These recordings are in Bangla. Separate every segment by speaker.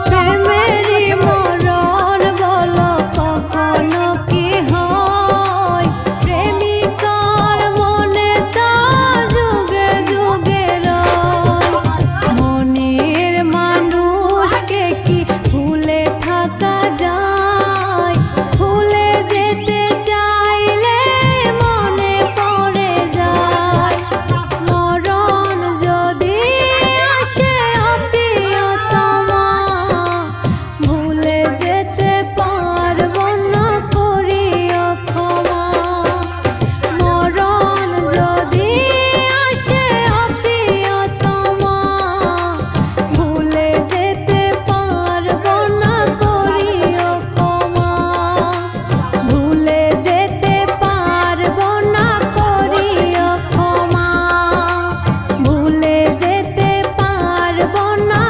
Speaker 1: প্রেমেরই মরণ বলো কখনো কি হয়, প্রেমিকার মনে তা যুগে যুগে রয়। মনের মানুষকে কি ভুলে থাকা যায়, ভুলে যেতে চাইলে মনে পড়ে যায়। মরণ যদি আসে অপ্রিয়তমা, ভুলে যেতে পারবো না করিও ক্ষমা। মরণ যদি আসে অপ্রিয়তমা, ভুলে যেতে পারবো না করিও ক্ষমা। ভুলে যেতে পারবো না করিও ক্ষমা। ভুলে যেতে পারবো না।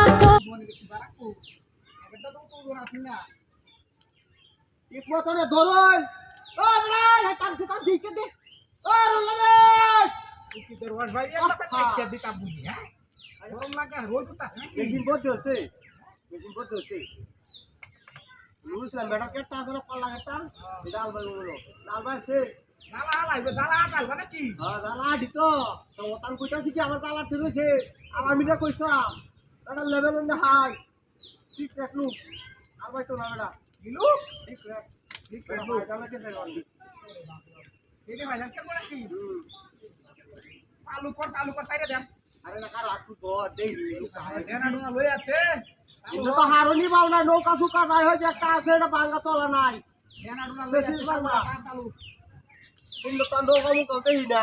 Speaker 2: ইসমতরে ধরুন ও ভাই কাম সে কাম ঠিক দে ও রুলে কি দরবার ভাই এটা কাছে দিতা বুঝি হ্যাঁ গরম লাগে রোজ তো আছে বেশি বড় হচ্ছে মুসলাম বেটা কে তাছাড়া কল লাগাতা ডাল ভাই বলো ডাল ভাই সে ডালা লাইবে ডালা ডালবা নাকি হ্যাঁ ডালা দিত তো ওতান কইতাছি কি আমার ডালা ধরেছে আমার মিটা কইছাম এটা লেভেল না হাই ঠিক রাখলু আর ভাই তো না বেটা গিলু ঠিক রাখ ঠিক রাখলু ডালা কে দেন এই ভাই জান কে করে কি চালু কর তাইরে দেন আরে না কার আটু তো দেই দেনা ডুনা লই আছে এটা তো হারনি বাউনা নৌকা সুকা নাই হই একটা আছে এটা বাঙ্গা তোলা নাই দেনা ডুনা লই আছে চালু কিন্তু তো নৌকা মুখ কইই না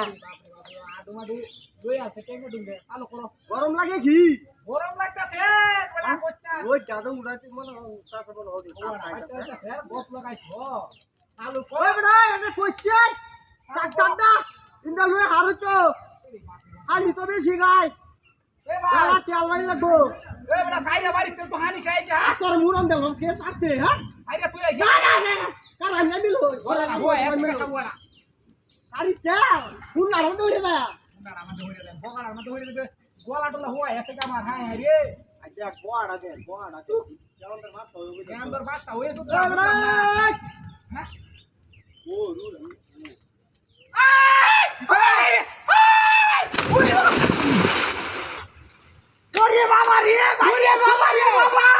Speaker 2: আডুমা লই আছে কেমনে ডুবে চালু করো গরম লাগে কি গরম লাগতাছে বলা কইতা ওই জাদু উড়াইতে মনে তাতে বল হবে ফের গপ লাগাইছো চালু কর ওই বড়া এটা কইছে টাকটা ইন্দা লই হারুছো হানি তো বেশি গায় এ ভাই তেল বাড়ি লাগবো এ বড়া কাইরা বাড়ি তেল তো হানি খাই যা তোর মুরন দেব ফেস আসছে হ্যাঁ আইরা তুই না কার হানি দিল ওরা না হয় একটা খাবো না আরে তেল ফুল না রন্ধ হইরা দা না আমাদের হইরা দে বগার আমাদের হইরা দে গোলা টলা হয় এসে কামার হ্যাঁ রে আচ্ছা গোয়াড়া দে জলন্দের মাছ হইবে জলন্দের মাছটা হইছে তো হ্যাঁ ও রুল ওরে বাবা রে বাবা